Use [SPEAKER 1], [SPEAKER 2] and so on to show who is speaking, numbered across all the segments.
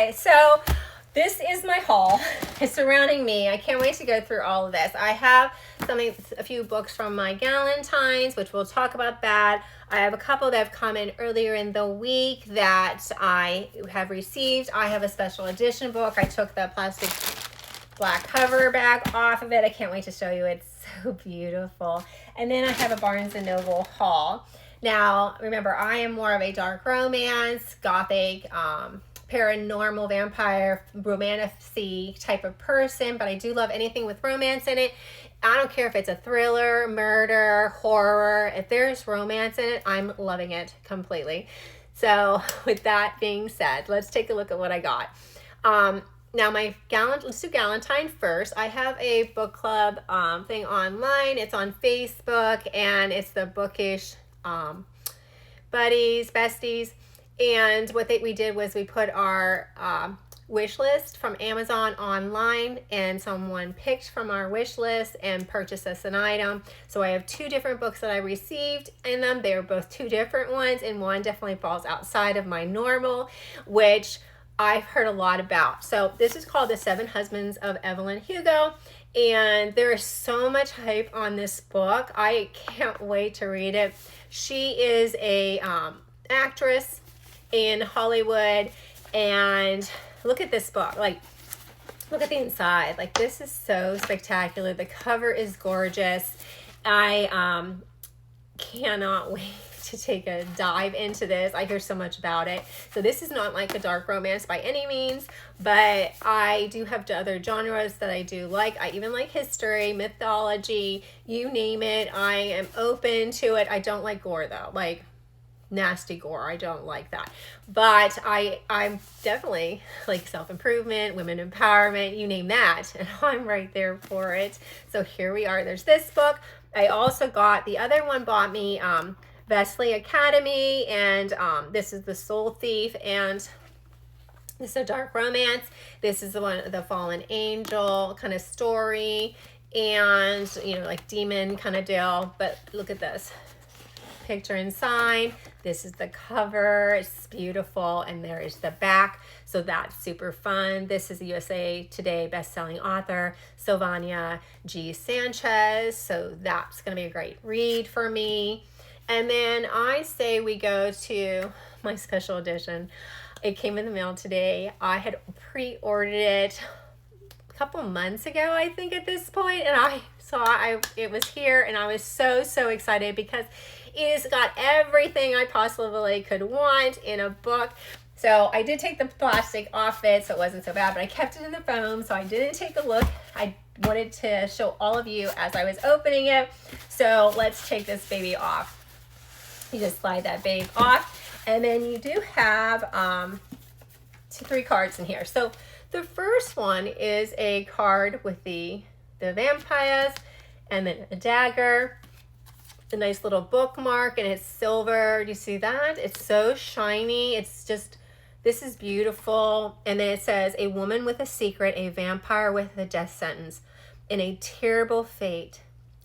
[SPEAKER 1] Okay, so this is my haul. It's surrounding me. I can't wait to go through all of this. I have a few books from my Galentine's, which we'll talk about that. I have a couple that have come in earlier in the week that I have received. I have a special edition book. I took the plastic black cover back off of it. I can't wait to show you. It's so beautiful. And then I have a Barnes & Noble haul. Now, remember, I am more of a dark romance, gothic, paranormal, vampire, romantic type of person, but I do love anything with romance in it. I don't care if it's a thriller, murder, horror. If there's romance in it, I'm loving it completely. So with that being said, let's take a look at what I got. Now let's do Galentine first. I have a book club thing online. It's on Facebook, and it's the Bookish buddies, besties. And what we did was we put our wish list from Amazon online, and someone picked from our wish list and purchased us an item. So I have two different books that I received in them. They were both two different ones, and one definitely falls outside of my normal, which I've heard a lot about. So this is called The 7 Husbands of Evelyn Hugo, and there is so much hype on this book. I can't wait to read it. She is a actress in Hollywood, and look at this book. Like, look at the inside. Like, this is so spectacular. The cover is gorgeous. I cannot wait to take a dive into this. I hear so much about it. So this is not like a dark romance by any means, but I do have other genres that I do like. I even like history, mythology, you name it. I am open to it. I don't like gore though, like nasty gore. I don't like that. But I'm definitely like self-improvement, women empowerment, you name that, and I'm right there for it. So here we are. There's this book. I also got, the other one bought me Vesely Academy, and this is The Soul Thief, and this is a dark romance. This is the one, the fallen angel kind of story, and like demon kind of deal. But look at this picture inside. This is the cover. It's beautiful, and there is the back. So that's super fun. This is the USA Today best-selling author, Sylvania G. Sanchez. So that's going to be a great read for me. And then I say we go to my special edition. It came in the mail today. I had pre-ordered it a couple months ago, I think, at this point, and I saw it was here, and I was so excited because it's got everything I possibly could want in a book. So I did take the plastic off it, so it wasn't so bad, but I kept it in the foam, so I didn't take a look. I wanted to show all of you as I was opening it. So let's take this baby off. You just slide that babe off, and then you do have 3 cards in here. So the first one is a card with the vampires, and then a dagger, a nice little bookmark, and it's silver. Do you see that? It's so shiny. It's just, this is beautiful. And then it says, a woman with a secret, a vampire with a death sentence, and a terrible fate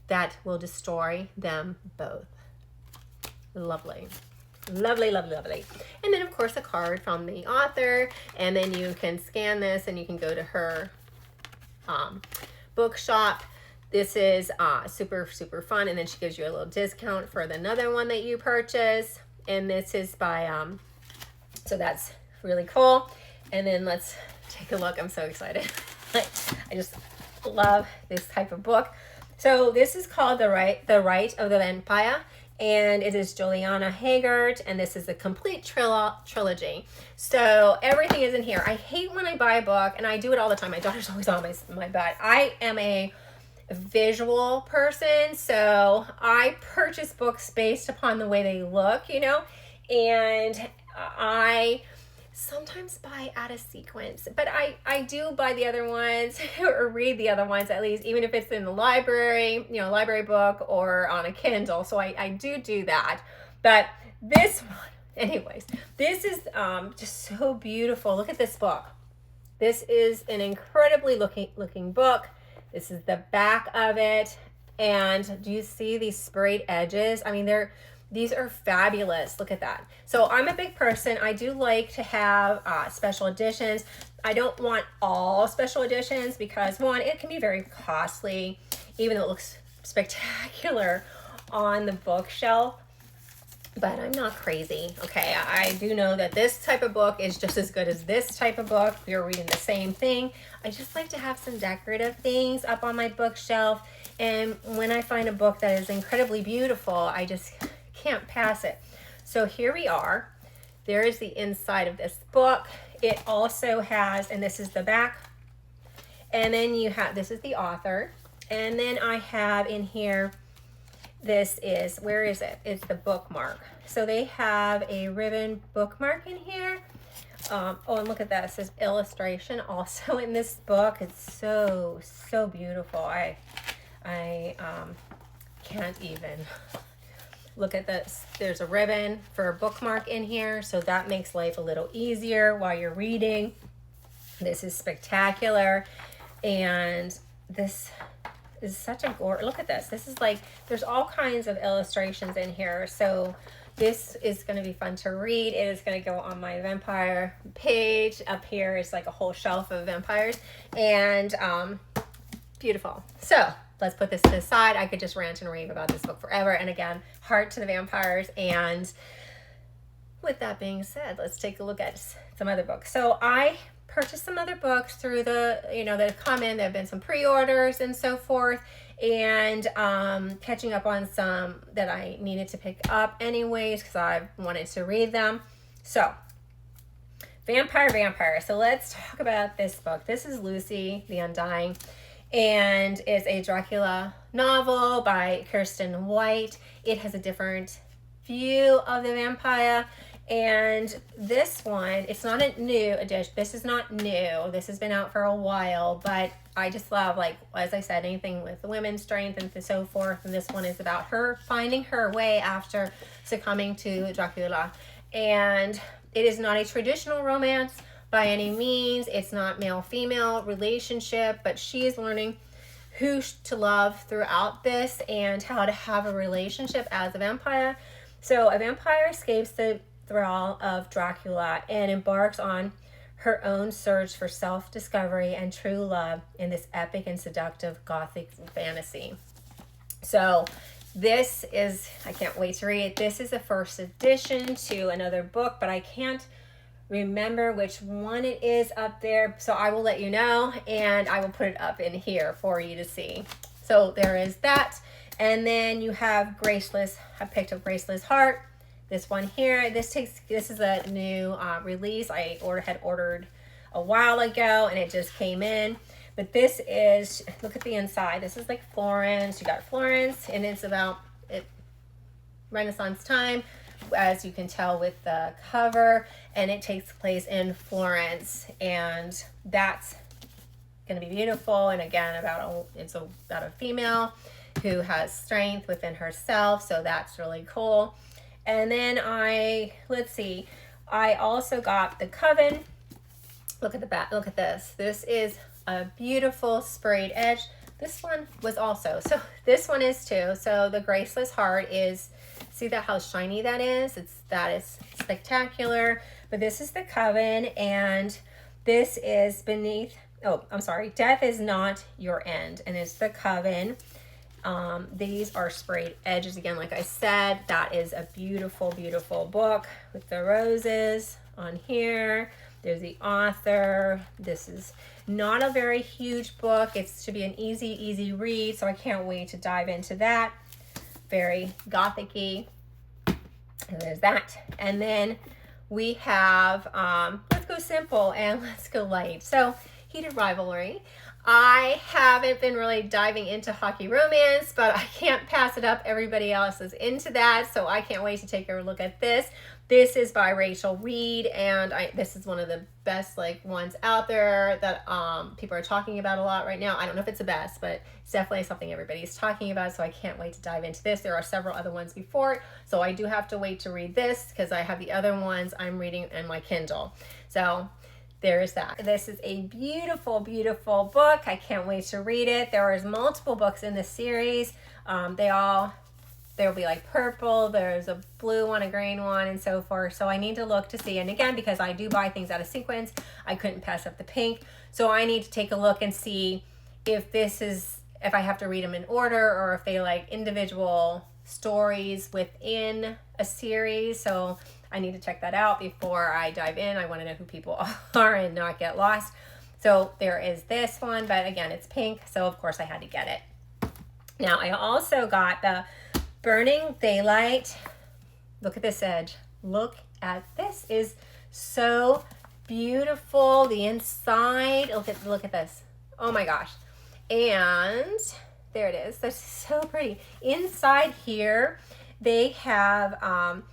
[SPEAKER 1] that will destroy them both. Lovely. Lovely, lovely, lovely. And then, of course, a card from the author, and then you can scan this and you can go to her bookshop. This is super fun, and then she gives you a little discount for another one that you purchase. And this is by, so that's really cool. And then let's take a look. I'm so excited. I just love this type of book. So this is called The Rite of the Vampire, and it is Juliana Haggard, and this is a complete trilogy. So everything is in here. I hate when I buy a book, and I do it all the time. My daughter's always on my butt. I am a visual person, so I purchase books based upon the way they look, and I sometimes buy out of sequence, but I do buy the other ones or read the other ones, at least, even if it's in the library, library book or on a Kindle. So I do that. But this one, anyways, this is just so beautiful. Look at this book. This is an incredibly looking book. This is the back of it. And do you see these sprayed edges? I mean, These are fabulous. Look at that. So I'm a big person. I do like to have special editions. I don't want all special editions because, one, it can be very costly, even though it looks spectacular on the bookshelf. But I'm not crazy. Okay, I do know that this type of book is just as good as this type of book. We are reading the same thing. I just like to have some decorative things up on my bookshelf. And when I find a book that is incredibly beautiful, I just can't pass it. So here we are. There is the inside of this book. It also has, and this is the back. And then you have, this is the author. And then I have in here, this is, where is it? It's the bookmark. So they have a ribbon bookmark in here. Oh, and look at that. It says illustration also in this book. It's so, so beautiful. I can't even look at this. There's a ribbon for a bookmark in here. So that makes life a little easier while you're reading. This is spectacular. And this is such a gorgeous, look at this. This is like, there's all kinds of illustrations in here. So this is going to be fun to read. It is going to go on my vampire page. Up here is like a whole shelf of vampires, and beautiful. So let's put this to the side. I could just rant and rave about this book forever. And again, heart to the vampires. And with that being said, let's take a look at some other books. So I purchased some other books through the, that have come in. There have been some pre-orders and so forth, and catching up on some that I needed to pick up anyways because I wanted to read them. So Vampire. So let's talk about this book. This is Lucy the Undying, and it's a Dracula novel by Kirsten White. It has a different view of the vampire. And this one, it's not a new edition. This is not new. This has been out for a while, but I just love, like, as I said, anything with women's strength and so forth. And this one is about her finding her way after succumbing to Dracula. And it is not a traditional romance by any means. It's not male-female relationship, but she is learning who to love throughout this and how to have a relationship as a vampire. So a vampire escapes the thrall of Dracula and embarks on her own search for self-discovery and true love in this epic and seductive gothic fantasy. So this is, I can't wait to read it. This is the first edition to another book, but I can't remember which one it is up there. So I will let you know, and I will put it up in here for you to see. So there is that. And then you have Graceless. I picked up Graceless Heart. This one here, this is a new release. I had ordered a while ago, and it just came in. But this is, look at the inside. This is like Florence. You got Florence, and it's about Renaissance time, as you can tell with the cover. And it takes place in Florence, and that's going to be beautiful. And again, it's about a female who has strength within herself. So that's really cool. And then I also got The Coven. Look at the back, look at this. This is a beautiful sprayed edge. This one was also, so this one is too. So the Graceless Heart is, see that how shiny that is? That is spectacular. But this is The Coven, and this is Death Is Not Your End, and it's The Coven. These are sprayed edges again, like I said. That is a beautiful, beautiful book with the roses on here. There's the author. This is not a very huge book. It's to be an easy read, so I can't wait to dive into that. Very gothic-y. And there's that. And then we have, let's go simple and let's go light. So, Heated Rivalry. I haven't been really diving into hockey romance, but I can't pass it up. Everybody else is into that, so I can't wait to take a look at this. This is by Rachel Reed, and this is one of the best ones out there that people are talking about a lot right now. I don't know if it's the best, but it's definitely something everybody's talking about, so I can't wait to dive into this. There are several other ones before it, so I do have to wait to read this because I have the other ones I'm reading in my Kindle. So there is that. This is a beautiful, beautiful book. I can't wait to read it. There is multiple books in this series. They all there'll be like purple, there's a blue one, a green one, and so forth. So I need to look to see. And again, because I do buy things out of sequence, I couldn't pass up the pink. So I need to take a look and see if if I have to read them in order or if they like individual stories within a series. So I need to check that out before I dive in. I want to know who people are and not get lost. So there is this one, but again, it's pink. So of course I had to get it. Now I also got the Burning Daylight. Look at this edge. Look at this. Is so beautiful. The inside. Look at this. Oh my gosh. And there it is. That's so pretty. Inside here, they have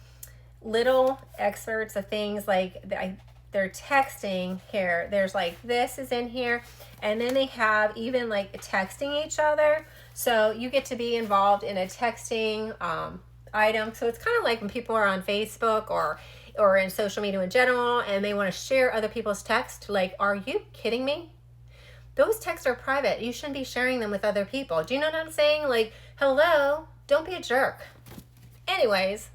[SPEAKER 1] little excerpts of things like they're texting here. There's like this is in here, and then they have even like texting each other. So you get to be involved in a texting item. So it's kind of like when people are on Facebook or in social media in general, and they want to share other people's text. Like, are you kidding me? Those texts are private. You shouldn't be sharing them with other people. Do you know what I'm saying? Like, hello, don't be a jerk. Anyways,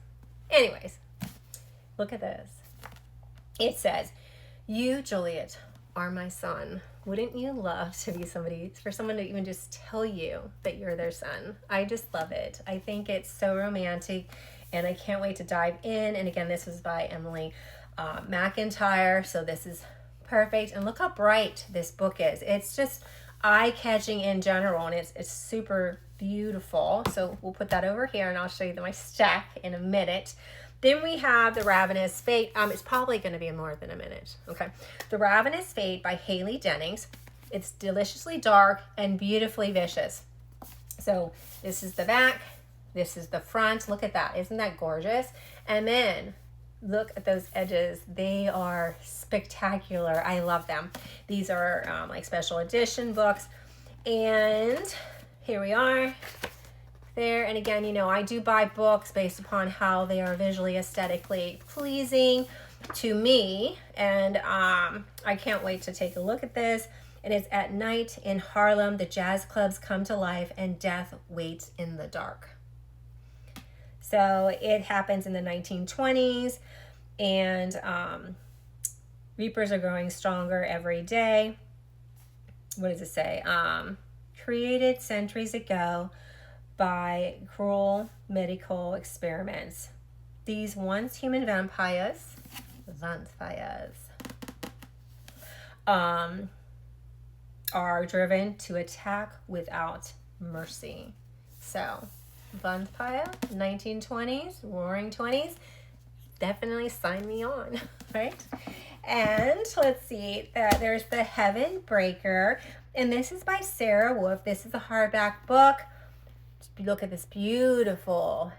[SPEAKER 1] look at this. It says, "You, Juliet, are my son. Wouldn't you love to be for someone to even just tell you that you're their son?" I just love it. I think it's so romantic, and I can't wait to dive in. And again, this was by Emily McIntyre, so this is perfect. And look how bright this book is. It's just eye-catching in general, and it's super beautiful. So we'll put that over here, and I'll show you my stack in a minute. Then we have The Ravenous Fate. It's probably going to be more than a minute. Okay. The Ravenous Fate by Haley Dennings. It's deliciously dark and beautifully vicious. So this is the back. This is the front. Look at that. Isn't that gorgeous? And then look at those edges. They are spectacular. I love them. These are like special edition books. And here we are. There, and again, you know, I do buy books based upon how they are visually, aesthetically pleasing to me, and I can't wait to take a look at this. And it's At Night in Harlem, the jazz clubs come to life and death waits in the dark. So it happens in the 1920s, and reapers are growing stronger every day. What does it say? Created centuries ago by cruel medical experiments. These once human vampires are driven to attack without mercy. So, vampire, 1920s, roaring 20s, definitely sign me on, right? And let's see, there's The Heaven Breaker, and this is by Sarah Wolf. This is a hardback book. Look at this beautiful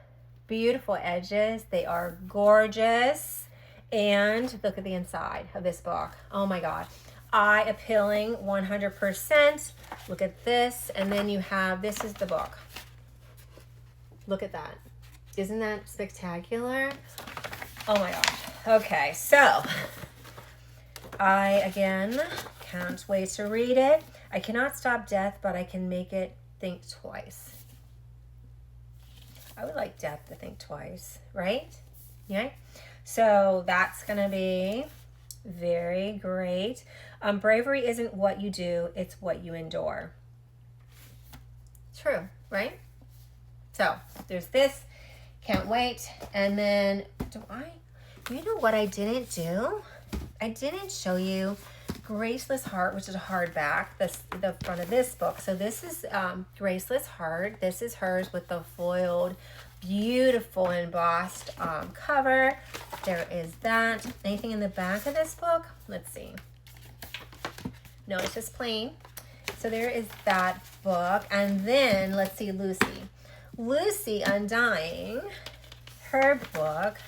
[SPEAKER 1] edges. They are gorgeous. And look at the inside of this book. Oh my God. Eye appealing 100%. Look at this. And then you have, this is the book. Look at that. Isn't that spectacular? Oh my gosh. Okay, so I, again, can't wait to read it. I cannot stop death, but I can make it think twice. I would like death to think twice, right? Yeah. So that's going to be very great. Bravery isn't what you do, it's what you endure. True, right? So there's this. Can't wait. And then, you know what I didn't do? I didn't show you Graceless Heart, which is a hardback, the front of this book. So this is Graceless Heart. This is hers with the foiled, beautiful embossed cover. There is that. Anything in the back of this book? Let's see. No, it's just plain. So there is that book. And then let's see, Lucy Undying, her book.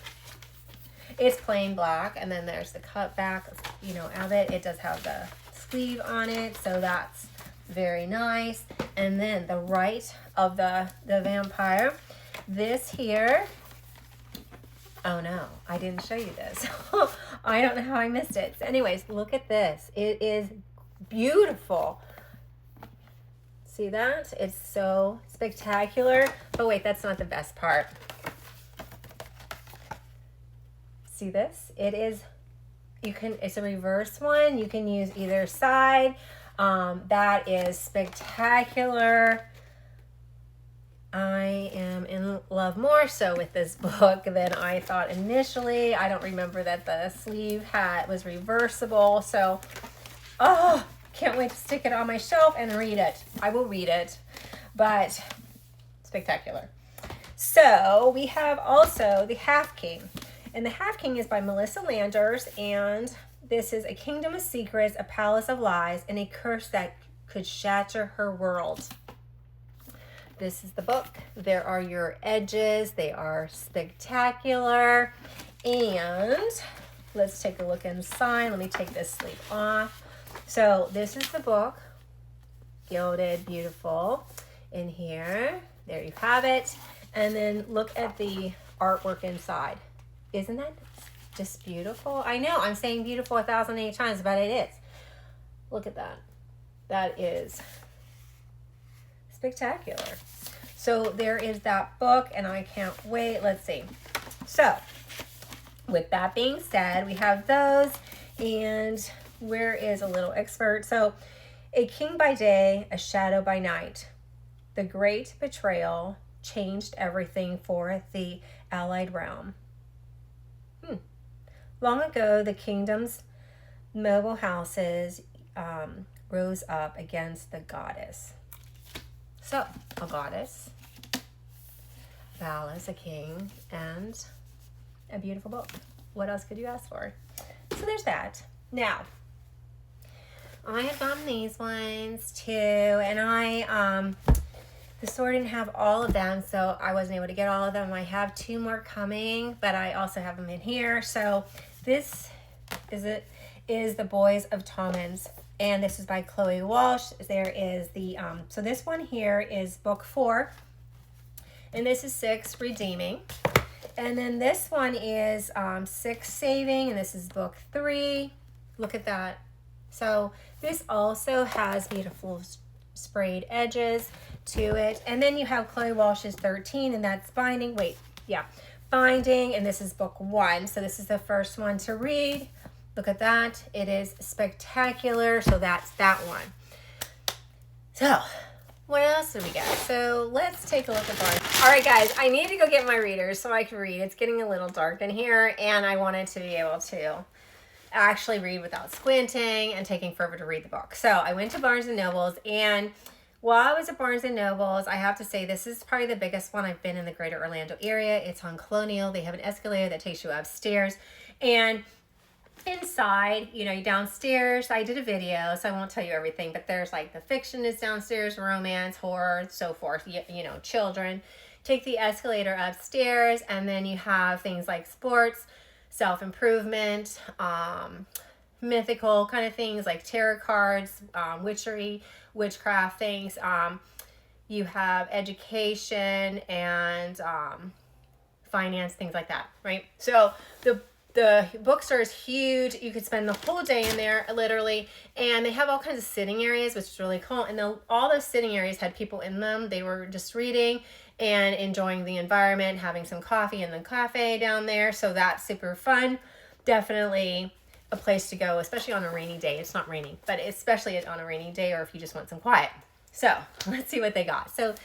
[SPEAKER 1] It's plain black, and then there's the cut back, you know, of it. It does have the sleeve on it, so that's very nice. And then the right of the vampire. This here, oh no, I didn't show you this. I don't know how I missed it. So anyways, look at this. It is beautiful. See that? It's so spectacular. But wait, that's not the best part. See this? It is, it's a reverse one. You can use either side. That is spectacular. I am in love more so with this book than I thought initially. I don't remember that the sleeve was reversible. So, oh, can't wait to stick it on my shelf and read it. I will read it, but spectacular. So we have also The Half King. And The Half King is by Melissa Landers. And this is A Kingdom of Secrets, a Palace of Lies, and a curse that could shatter her world. This is the book. There are your edges. They are spectacular. And let's take a look inside. Let me take this sleeve off. So this is the book. Gilded, beautiful. In here. There you have it. And then look at the artwork inside. Isn't that just beautiful? I know. I'm saying beautiful 1,008 times, but it is. Look at that. That is spectacular. So there is that book, and I can't wait. Let's see. So with that being said, we have those, and where is a little expert? So A King by Day, a Shadow by Night. The great betrayal changed everything for the Allied realm. Long ago, the kingdom's noble houses rose up against the goddess. So, a goddess, Valis, a king, and a beautiful book. What else could you ask for? So there's that. Now, I have gotten these ones too, and the store didn't have all of them, so I wasn't able to get all of them. I have 2 more coming, but I also have them in here. So this is The Boys of Tommen's. And this is by Chloe Walsh. There is the, so this one here is book 4. And this is 6, Redeeming. And then this one is 6, Saving. And this is book 3. Look at that. So this also has beautiful sprayed edges to it. And then you have Chloe Walsh's 13, and that's Binding. Binding. And this is book 1. So this is the first one to read. Look at that. It is spectacular. So that's that one. So what else do we got? So let's take a look at Barnes. All right, guys, I need to go get my readers so I can read. It's getting a little dark in here, and I wanted to be able to actually read without squinting and taking forever to read the book. So I went to Barnes & Noble's, and while I was at Barnes & Noble's, I have to say this is probably the biggest one. I've been in the greater Orlando area. It's on Colonial. They have an escalator that takes you upstairs, and inside, downstairs, I did a video, so I won't tell you everything, but there's like the fiction is downstairs, romance, horror, so forth, children. Take the escalator upstairs, and then you have things like sports, self-improvement, mythical kind of things like tarot cards, witchery, witchcraft things. You have education and finance, things like that, right? So the bookstore is huge. You could spend the whole day in there, literally, and they have all kinds of sitting areas, which is really cool. And all those sitting areas had people in them. They were just reading and enjoying the environment, having some coffee in the cafe down there. So that's super fun. Definitely a place to go, especially on a rainy day. It's not raining, but especially on a rainy day, or if you just want some quiet. So let's see what they got. So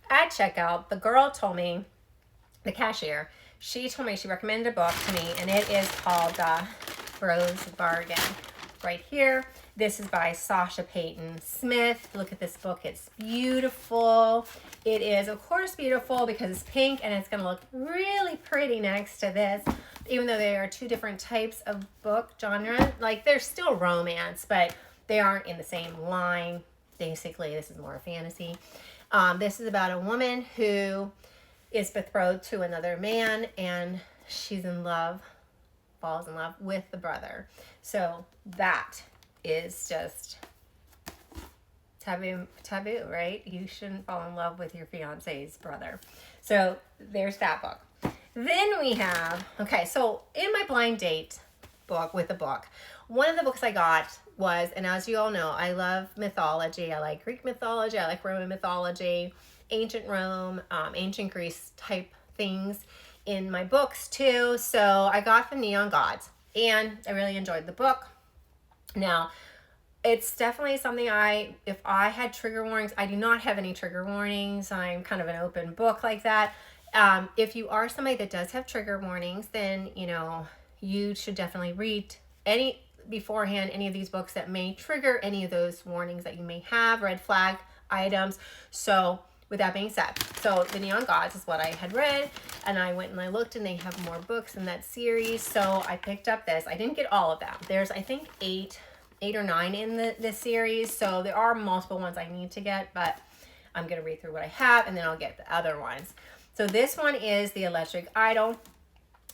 [SPEAKER 1] at checkout, the girl told me, the cashier, she told me she recommended a book to me, and it is called Rose Bargain. Right here. This is by Sasha Payton Smith. Look at this book. It's beautiful. It is, of course, beautiful because it's pink, and it's going to look really pretty next to this. Even though they are 2 different types of book genre. Like, they're still romance, but they aren't in the same line. Basically, this is more fantasy. This is about a woman who is betrothed to another man, and she's in love, falls in love with the brother. So that is just taboo, right? You shouldn't fall in love with your fiance's brother. So there's that book. Then we have, okay, so in my blind date book with the book, one of the books I got was, and as you all know, I love mythology. I like Greek mythology. I like Roman mythology, ancient Rome, ancient Greece type things in my books too. So I got the Neon Gods, and I really enjoyed the book. Now, it's definitely something if I had trigger warnings, I do not have any trigger warnings. I'm kind of an open book like that. If you are somebody that does have trigger warnings, then, you should definitely read any of these books that may trigger any of those warnings that you may have, red flag items. So with that being said, so the Neon Gods is what I had read, and I went and I looked, and they have more books in that series. So I picked up this. I didn't get all of them. There's, I think, eight or nine in the series, so there are multiple ones I need to get, but I'm going to read through what I have, and then I'll get the other ones. So this one is the Electric Idol,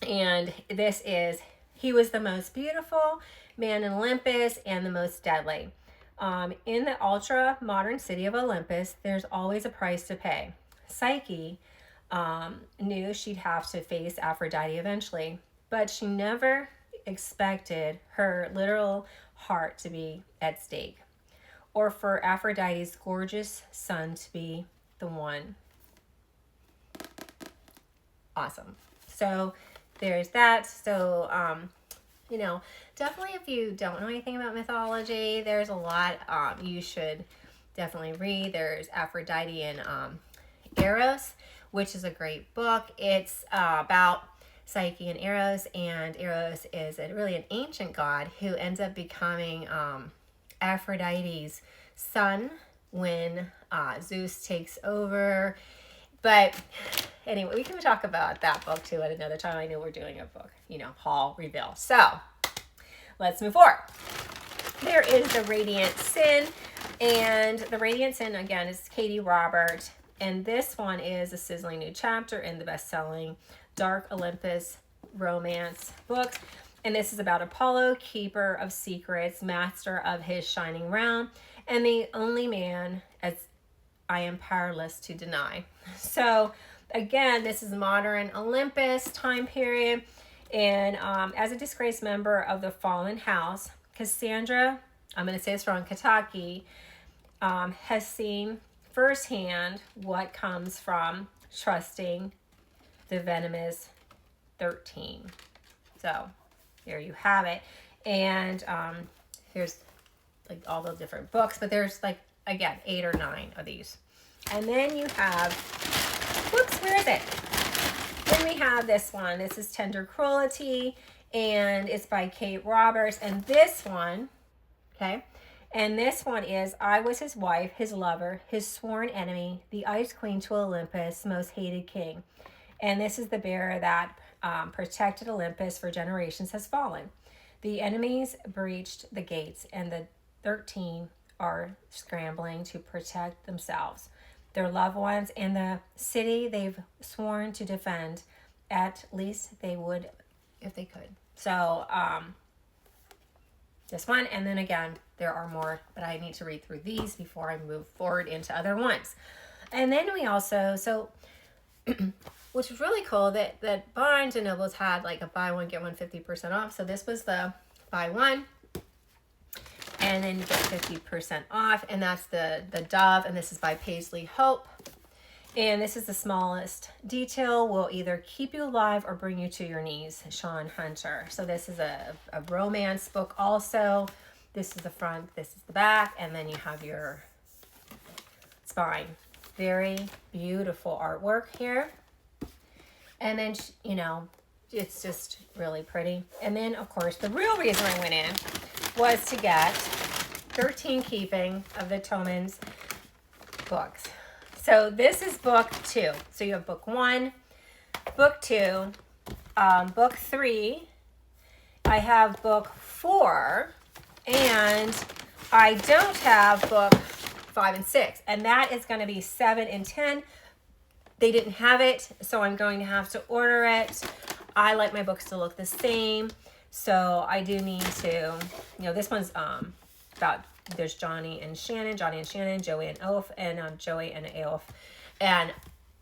[SPEAKER 1] and this is, he was the most beautiful man in Olympus and the most deadly. In the ultra modern city of Olympus, there's always a price to pay. Psyche knew she'd have to face Aphrodite eventually, but she never expected her literal heart to be at stake, or for Aphrodite's gorgeous son to be the one. Awesome. So there's that. So definitely, if you don't know anything about mythology, there's a lot you should definitely read. There's Aphrodite and Eros, which is a great book. It's about Psyche and Eros is really an ancient god who ends up becoming Aphrodite's son when Zeus takes over. But anyway, we can talk about that book too at another time. I know we're doing a book, haul reveal. So let's move forward. There is the Radiant Sin, and the Radiant Sin again is Katie Robert, and this one is a sizzling new chapter in the best-selling Dark Olympus romance book. And this is about Apollo, keeper of secrets, master of his shining realm, and the only man as I am powerless to deny. So again, this is modern Olympus time period. And as a disgraced member of the fallen house, Cassandra, I'm going to say this wrong, Kataki, has seen firsthand what comes from trusting the venomous 13. So there you have it. And here's like all the different books, but there's like, again, 8 or 9 of these. And then you have, whoops, where is it? Then we have this one. This is Tender Cruelty, and it's by Kate Roberts. And this one, okay, and this one is, I was his wife, his lover, his sworn enemy, the ice queen to Olympus, most hated king. And this is the bearer that protected Olympus for generations has fallen. The enemies breached the gates, and the 13 are scrambling to protect themselves, their loved ones, and the city they've sworn to defend. At least they would if they could. So this one, and then again, there are more, but I need to read through these before I move forward into other ones. And then we also, which was really cool, that Barnes & Noble's had like a buy one, get one 50% off. So this was the buy one, and then you get 50% off, and that's the Dove, and this is by Paisley Hope. And this is the smallest detail will either keep you alive or bring you to your knees, Sean Hunter. So this is a romance book also. This is the front, this is the back, and then you have your spine. Very beautiful artwork here. And then, it's just really pretty. And then, of course, the real reason I went in was to get 13 keeping of the Tomans books. So this is book 2. So you have book 1, book 2, book 3. I have book 4, and I don't have book 5 and 6. And that is going to be 7 and 10. They didn't have it, so I'm going to have to order it. I like my books to look the same, so I do need to, this one's about, there's Johnny and Shannon, Joey and Oaf, and Joey and Aof. And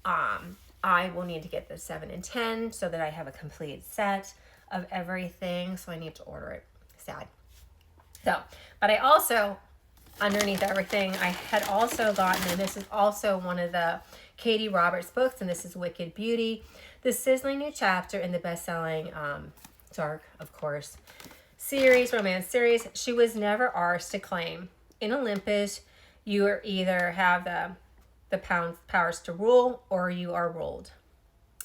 [SPEAKER 1] I will need to get the 7 and 10 so that I have a complete set of everything, so I need to order it. Sad. So, but I also, underneath everything, I had also gotten, and this is also one of the Katie Roberts books, and this is Wicked Beauty, the sizzling new chapter in the best-selling Dark, of course, series, romance series. She was never ours to claim. In Olympus, you are either have the powers to rule or you are ruled.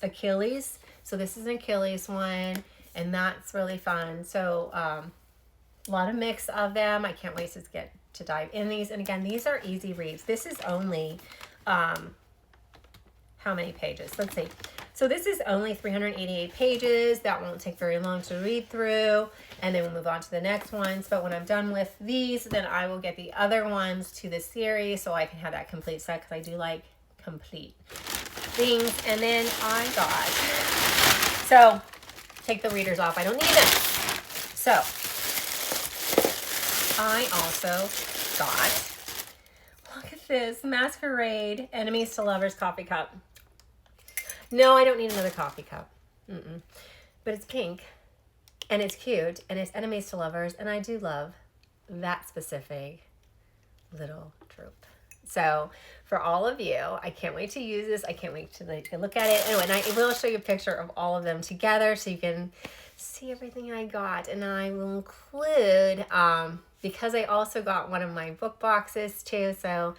[SPEAKER 1] Achilles. So this is an Achilles one, and that's really fun. So a lot of mix of them. I can't wait to get to dive in these. And again, these are easy reads. This is only how many pages? Let's see. So this is only 388 pages. That won't take very long to read through. And then we'll move on to the next ones. But when I'm done with these, then I will get the other ones to the series so I can have that complete set, because I do like complete things. And then I got, so take the readers off. I don't need them. So I also got, look at this, Masquerade Enemies to Lovers coffee cup. No, I don't need another coffee cup. But it's pink, and it's cute, and it's Enemies to Lovers, and I do love that specific little trope. So for all of you, I can't wait to use this. I can't wait to look at it. Anyway, and I will show you a picture of all of them together so you can see everything I got. And I will include, because I also got one of my book boxes too, so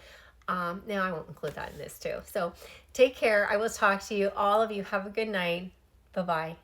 [SPEAKER 1] now I won't include that in this too. So take care. I will talk to you. All of you have a good night. Bye-bye.